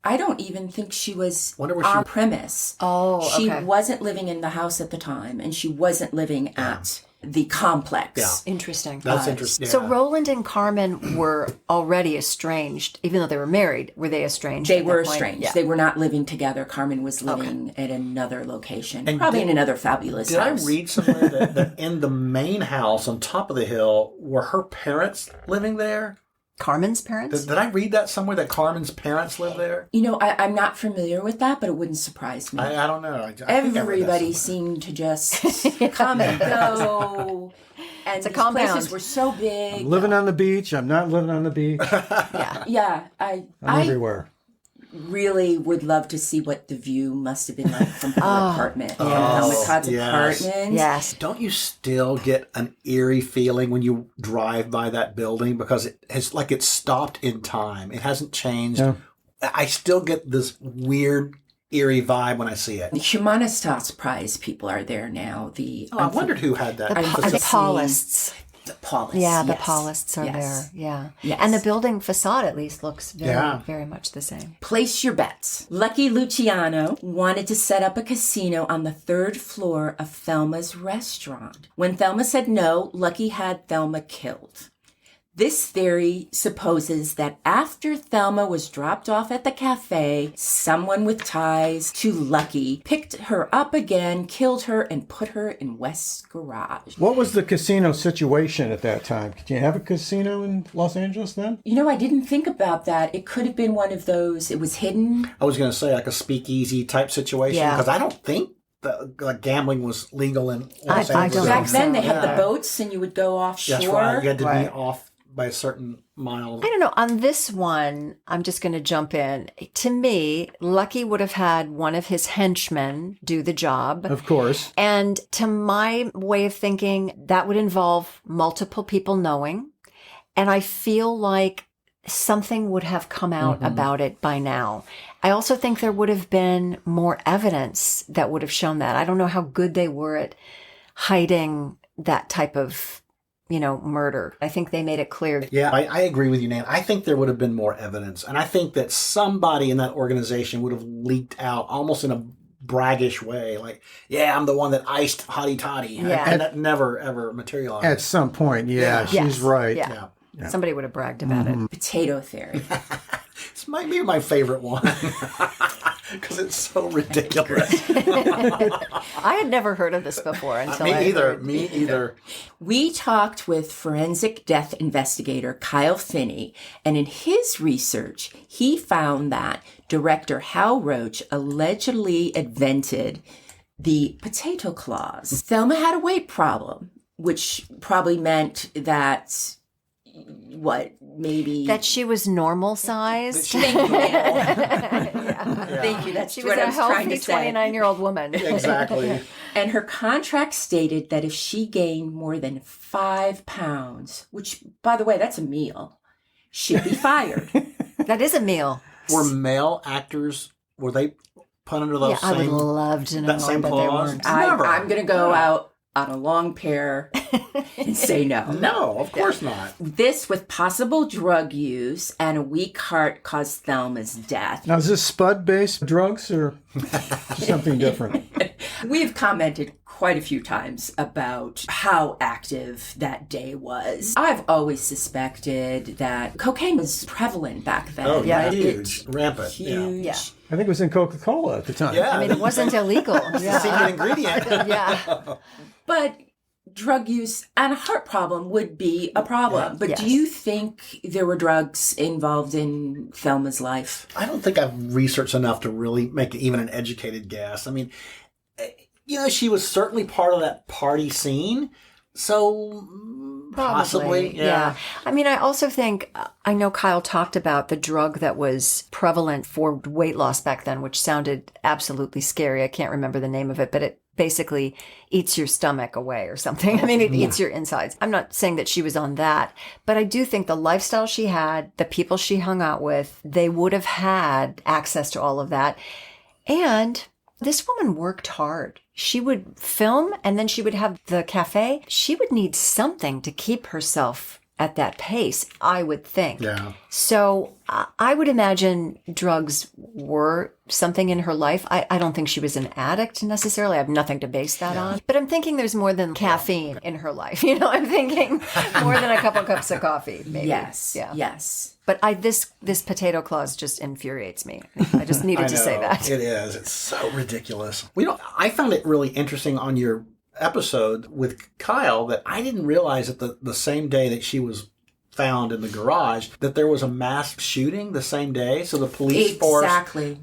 I don't even think she was on premise. Oh, She okay. wasn't living in the house at the time, and she wasn't living at the complex. Yeah. Interesting. That's interesting. So Yeah. Roland and Carmen were already estranged, even though they were married. Were they estranged? They at were that point? estranged. Yeah. They were not living together. Carmen was living at another location, And probably did- in another fabulous Did house. I read somewhere that in the main house on top of the hill were her parents living there? Carmen's parents? Did I read that somewhere that Carmen's parents lived there? You know, I'm not familiar with that, but it wouldn't surprise me. I don't know. I think I read that Everybody somewhere. seemed to just come and go. And It's a these compound. places were so big. I'm living on the beach. I'm not living on the beach. Yeah, I'm I everywhere. really would love to see what the view must have been like from her apartment. From Oh, Thelma Todd's yes. apartment. Yes. Don't you still get an eerie feeling when you drive by that building because it has like it's stopped in time. It hasn't changed. Yeah. I still get this weird eerie vibe when I see it. The Humanistas Prize people are there now. I wondered who had that. The emphasis. Paulists. The Paulists. Yeah, the yes. Paulists are Yes. there. Yeah. Yes. And the building facade at least looks very, Yeah. very much the same. Place your bets. Lucky Luciano wanted to set up a casino on the 3rd floor of Thelma's restaurant. When Thelma said no, Lucky had Thelma killed. This theory supposes that after Thelma was dropped off at the cafe, someone with ties to Lucky picked her up again, killed her, and put her in West's garage. What was the casino situation at that time? Did you have a casino in Los Angeles then? You know, I didn't think about that. It could have been one of those, it was hidden. I was going to say like a speakeasy type situation, because I don't think gambling was legal in Los I Angeles. don't Back think then, so. they had the boats and you would go offshore. That's right. You had to Right. be off by a certain mile. I don't know. On this one, I'm just going to jump in. To me, Lucky would have had one of his henchmen do the job. Of course. And to my way of thinking, that would involve multiple people knowing. And I feel like something would have come out about it by now. I also think there would have been more evidence that would have shown that. I don't know how good they were at hiding that type of, murder. I think they made it clear. Yeah, I agree with you, Nan. I think there would have been more evidence. And I think that somebody in that organization would have leaked out almost in a braggish way. Like, yeah, I'm the one that iced Hottie Toddy. Yeah. And that never, ever materialized. At some point, Yeah. she's Yes. right. Yeah. Somebody would have bragged about it. Potato theory. This might be my favorite one. Because it's so ridiculous. I had never heard of this before until Me I either. heard. Me either. We talked with forensic death investigator Kyle Finney, and in his research, he found that director Hal Roach allegedly invented the potato clause. Thelma had a weight problem, which probably meant that, That she was normal sized. Thank you. That's She what was I a was trying healthy to say. 29-year-old woman. Exactly. And her contract stated that if she gained more than 5 pounds, which, by the way, that's a meal, she'd be fired. That is a meal. Were male actors, were they put under those I would same... love to know, that same but they clause? weren't. Never. I'm going to go out on a long pair and say no. No, of course not. This, with possible drug use and a weak heart, caused Thelma's death. Now, is this spud-based drugs or something different? We've commented quite a few times about how active that day was. I've always suspected that cocaine was prevalent back then. Oh, yeah, right? huge. Rampant. Huge. Yeah. I think it was in Coca-Cola at the time. Yeah. I mean, it wasn't illegal. The secret ingredient. Yeah. But drug use and a heart problem would be a problem. Yeah. But do Yes. you think there were drugs involved in Thelma's life? I don't think I've researched enough to really make even an educated guess. I mean, she was certainly part of that party scene. So possibly, yeah. I mean, I also think, I know Kyle talked about the drug that was prevalent for weight loss back then, which sounded absolutely scary. I can't remember the name of it, but it basically eats your stomach away or something. I mean, it eats your insides. I'm not saying that she was on that, but I do think the lifestyle she had, the people she hung out with, they would have had access to all of that. And this woman worked hard. She would film and then she would have the cafe. She would need something to keep herself at that pace, I would think. Yeah. So I would imagine drugs were something in her life. I don't think she was an addict necessarily. I have nothing to base that on. But I'm thinking there's more than caffeine in her life. I'm thinking more than a couple cups of coffee, maybe. Yes. Yeah. Yes. But this potato clause just infuriates me. I just needed to say that. It is. It's so ridiculous. I found it really interesting on your episode with Kyle that I didn't realize that the same day that she was found in the garage that there was a mass shooting the same day. So the police force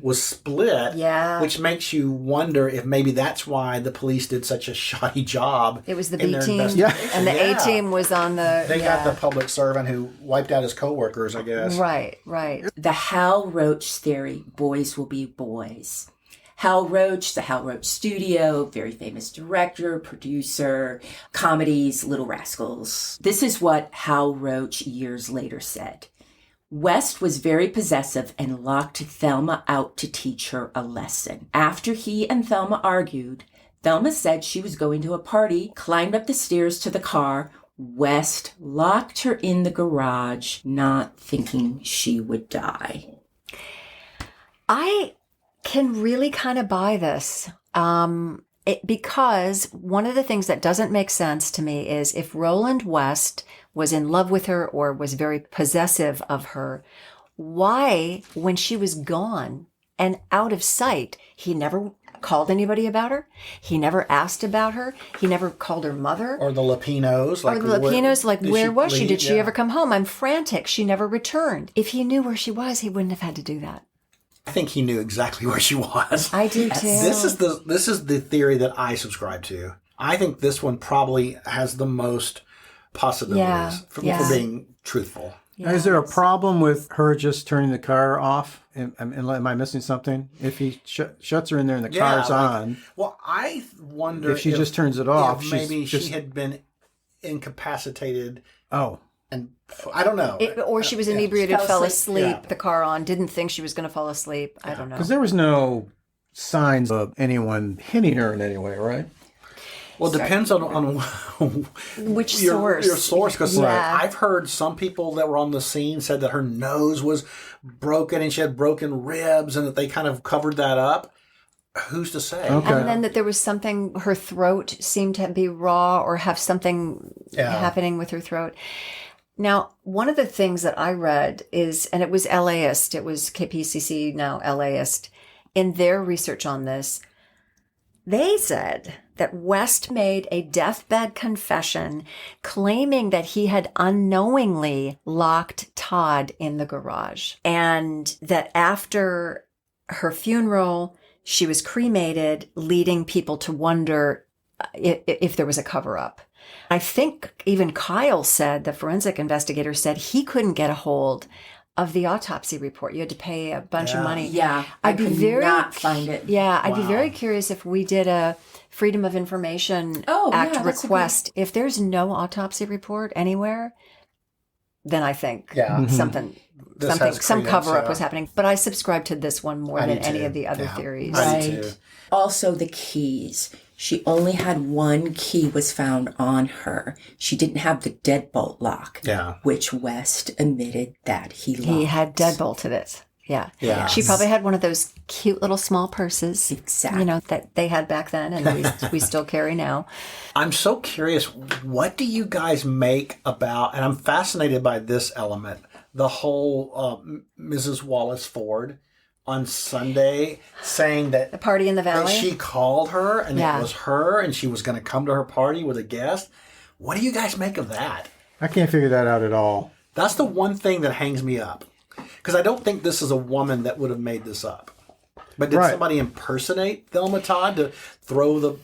was split, which makes you wonder if maybe that's why the police did such a shoddy job. It was the in B their team, investigation. and the A team was on the. They got the public servant who wiped out his coworkers, I guess. Right. The Hal Roach theory: boys will be boys. Hal Roach, the Hal Roach Studio, very famous director, producer, comedies, Little Rascals. This is what Hal Roach years later said. West was very possessive and locked Thelma out to teach her a lesson. After he and Thelma argued, Thelma said she was going to a party, climbed up the stairs to the car. West locked her in the garage, not thinking she would die. I can really kind of buy this because one of the things that doesn't make sense to me is if Roland West was in love with her or was very possessive of her, why, when she was gone and out of sight, he never called anybody about her? He never asked about her? He never called her mother? Or the Lapinos. Where was she? Did she Yeah. ever come home? I'm frantic. She never returned. If he knew where she was, he wouldn't have had to do that. I think he knew exactly where she was. I do too. This is the theory that I subscribe to. I think this one probably has the most possibilities for being truthful. Now, is there a problem with her just turning the car off? Am I missing something? If he shuts her in there and the car's on, Well, I wonder if she just turns it off, if maybe she's she had been incapacitated. Oh, And I don't know. Or she was inebriated, Fell fell asleep. asleep, the car on, didn't think she was going to fall asleep. I don't know. because there was no signs of anyone hitting her in any way, right? Well, it depends on Which your source? Your source, because Yeah. I've heard some people that were on the scene said that her nose was broken and she had broken ribs, and that they kind of covered that up. Who's to say? Okay. And then that there was something, her throat seemed to be raw or have something happening with her throat. Now, one of the things that I read is, and it was LAist, it was KPCC, now LAist, in their research on this, they said that West made a deathbed confession claiming that he had unknowingly locked Todd in the garage, and that after her funeral, she was cremated, leading people to wonder if there was a cover-up. I think even Kyle said, the forensic investigator said, he couldn't get a hold of the autopsy report. You had to pay a bunch of money. Yeah, I could not find it. Yeah, I'd be very curious if we did a Freedom of Information Act that's request. If there's no autopsy report anywhere, then I think some cover-up was happening. But I subscribe to this one more than any of the other theories. I do too. Also, the keys. She only had one key was found on her. She didn't have the deadbolt lock, which West admitted that he locked. He had deadbolted it. Yeah. Yes. She probably had one of those cute little small purses. Exactly. You know, that they had back then and we still carry now. I'm so curious, what do you guys make about, and I'm fascinated by this element, the whole Mrs. Wallace Ford on Sunday saying that The party in the that valley. she called her and it was her and she was going to come to her party with a guest. What do you guys make of that? I can't figure that out at all. That's the one thing that hangs me up. Because I don't think this is a woman that would have made this up. But did somebody impersonate Thelma Todd to throw the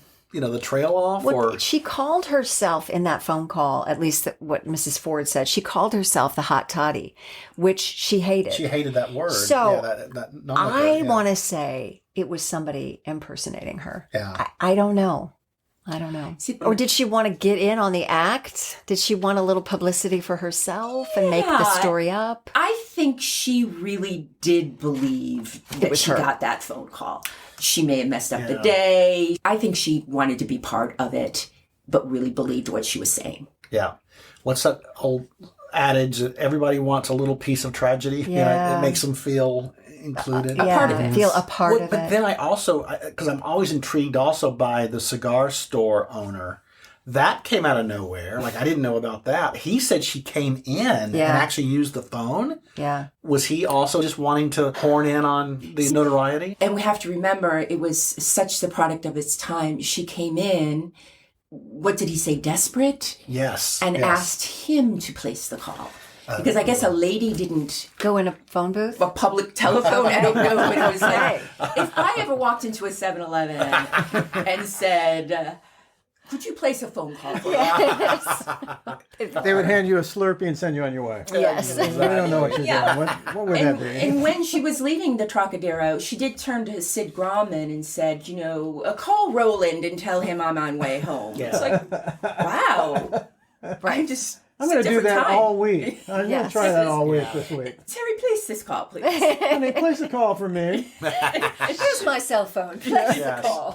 trail off? Or She called herself in that phone call, at least what Mrs. Ford said, she called herself the hot toddy, which she hated. she hated that word. So, that I want to say it was somebody impersonating her. Yeah. I don't know. Or did she want to get in on the act? Did she want a little publicity for herself and make the story up? I think she really did believe that she her. got that phone call. She may have messed up the day. I think she wanted to be part of it, but really believed what she was saying. Yeah. What's that old adage that everybody wants a little piece of tragedy? Yeah. You know, it makes them feel included. part of it. Feel a part of But it. then I also, because I'm always intrigued also by the cigar store owner. That came out of nowhere. Like, I didn't know about that. He said she came in and actually used the phone. Yeah. Was he also just wanting to horn in on the notoriety? And we have to remember, it was such the product of its time. She came in, what did he say, desperate? Yes. And asked him to place the call. Because I guess a lady didn't, Go in a phone booth? a public telephone, I don't know, but it was like, if I ever walked into a 7-Eleven and said, could you place a phone call for me? They would hand you a Slurpee and send you on your way. Yes. We don't know what you're doing. What would that be? And when she was leaving the Trocadero, she did turn to Sid Grauman and said, call Roland and tell him I'm on way home. It's like, wow. I'm going to do that all week. I'm going Yes. to try that all week this week. Terry, place this call, please. Honey, place a call for me. Here's my cell phone.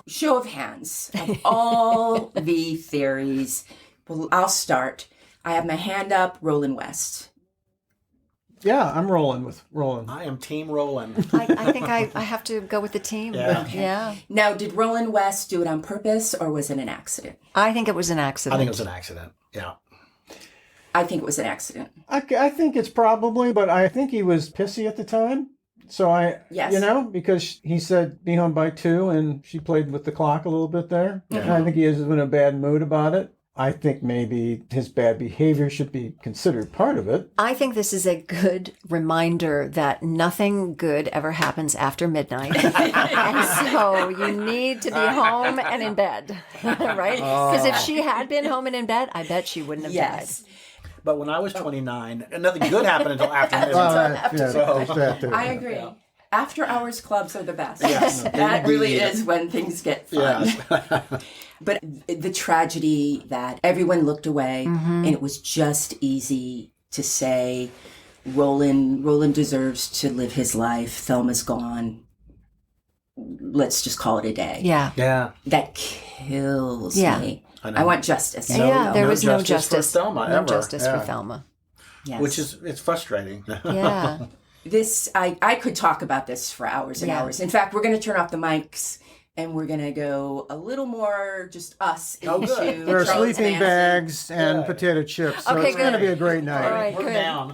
Show of hands of all the theories. Well, I'll start. I have my hand up, Roland West. Yeah, I'm rolling with Roland. I am Team Roland. I think I have to go with the team. Yeah. Now, did Roland West do it on purpose or was it an accident? I think it was an accident. I think it was an accident. Yeah. I think it was an accident. I think it's probably, but I think he was pissy at the time. So Yes. because he said be home by 2 and she played with the clock a little bit there. And I think he is in a bad mood about it. I think maybe his bad behavior should be considered part of it. I think this is a good reminder that nothing good ever happens after midnight. And so you need to be home and in bed, right? Because if she had been home and in bed, I bet she wouldn't have Yes. But when I was 29, nothing good happened until after midnight. I agree. After hours clubs are the best. Yes, That really indeed. is when things get fun. Yes. But the tragedy that everyone looked away, and it was just easy to say, Roland deserves to live his life. Thelma's gone. Let's just call it a day. Yeah. Yeah. That kills Yeah. me. I know. I want justice. There was no justice justice. for Thelma no ever. justice Yeah. for Thelma. Yes. Which is, it's frustrating. Yeah. This, I could talk about this for hours and Yeah. hours. In fact, we're going to turn off the mics and we're going to go a little more just us into good. There are Charles sleeping Manson. bags and potato chips, so Okay, it's going to good. be a great night. All right, We're good. down.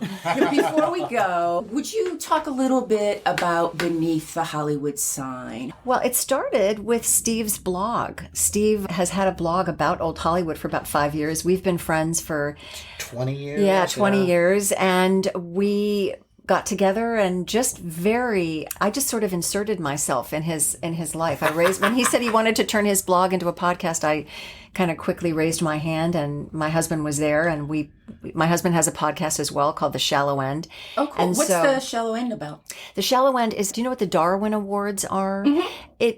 Before we go, would you talk a little bit about Beneath the Hollywood Sign? Well, it started with Steve's blog. Steve has had a blog about old Hollywood for about 5 years. We've been friends for 20 years. 20 years. And we got together and I just sort of inserted myself in his life. When he said he wanted to turn his blog into a podcast, I kind of quickly raised my hand, and my husband was there, and my husband has a podcast as well called The Shallow End. Oh, cool. And What's so- the Shallow End about? The Shallow End is, do you know what the Darwin Awards are?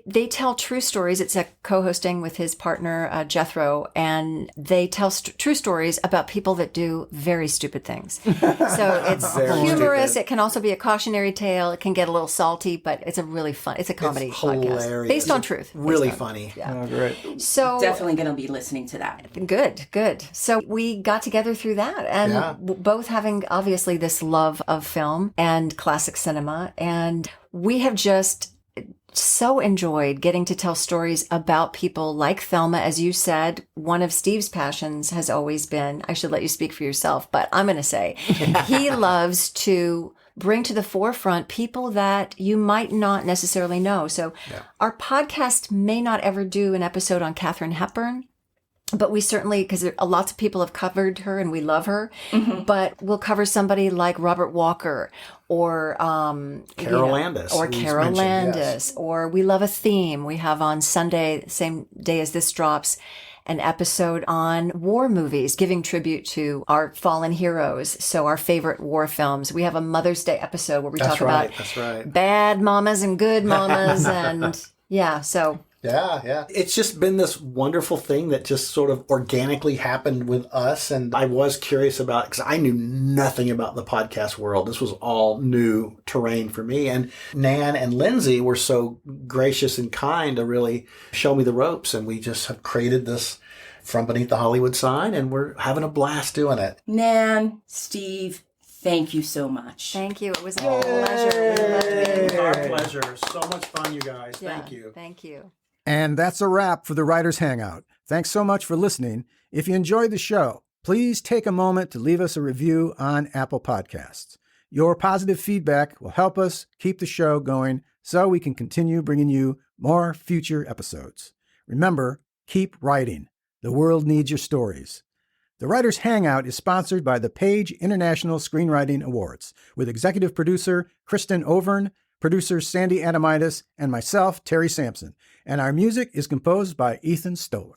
They tell true stories. It's a co-hosting with his partner, Jethro, and they tell true stories about people that do very stupid things. So it's humorous. stupid. It can also be a cautionary tale. It can get a little salty, but it's a really fun, it's a comedy It's podcast. hilarious. Based on truth. Really Based on- funny. Yeah. Oh, great. So Definitely going to be listening to that. Good. So we got together through that, and Yeah. both having obviously this love of film and classic cinema, and we have just so enjoyed getting to tell stories about people like Thelma. As you said, one of Steve's passions has always been, I should let you speak for yourself, but I'm going to say, he loves to bring to the forefront people that you might not necessarily know. So our podcast may not ever do an episode on Katharine Hepburn, but we certainly, because lots of people have covered her and we love her, but we'll cover somebody like Robert Walker or Carol Landis, or who's Carol mentioned, Landis, yes. or we love a theme. We have on Sunday, same day as this drops, an episode on war movies, giving tribute to our fallen heroes. So our favorite war films. We have a Mother's Day episode where we talk about That's right. bad mamas and good mamas, and yeah, so. Yeah. It's just been this wonderful thing that just sort of organically happened with us. And I was curious about it because I knew nothing about the podcast world. This was all new terrain for me. And Nan and Lindsay were so gracious and kind to really show me the ropes. And we just have created this From Beneath the Hollywood Sign, and we're having a blast doing it. Nan, Steve, thank you so much. Thank you. It was a pleasure. We loved being here. Our pleasure. So much fun, you guys. Yeah, Thank you. Thank you. And that's a wrap for the Writers Hangout. Thanks so much for listening. If you enjoyed the show, please take a moment to leave us a review on Apple Podcasts. Your positive feedback will help us keep the show going so we can continue bringing you more future episodes. Remember, keep writing. The world needs your stories. The Writers Hangout is sponsored by the Page International Screenwriting Awards with executive producer Kristen Overn, producer Sandy Adamitis, and myself, Terry Sampson. And our music is composed by Ethan Stoller.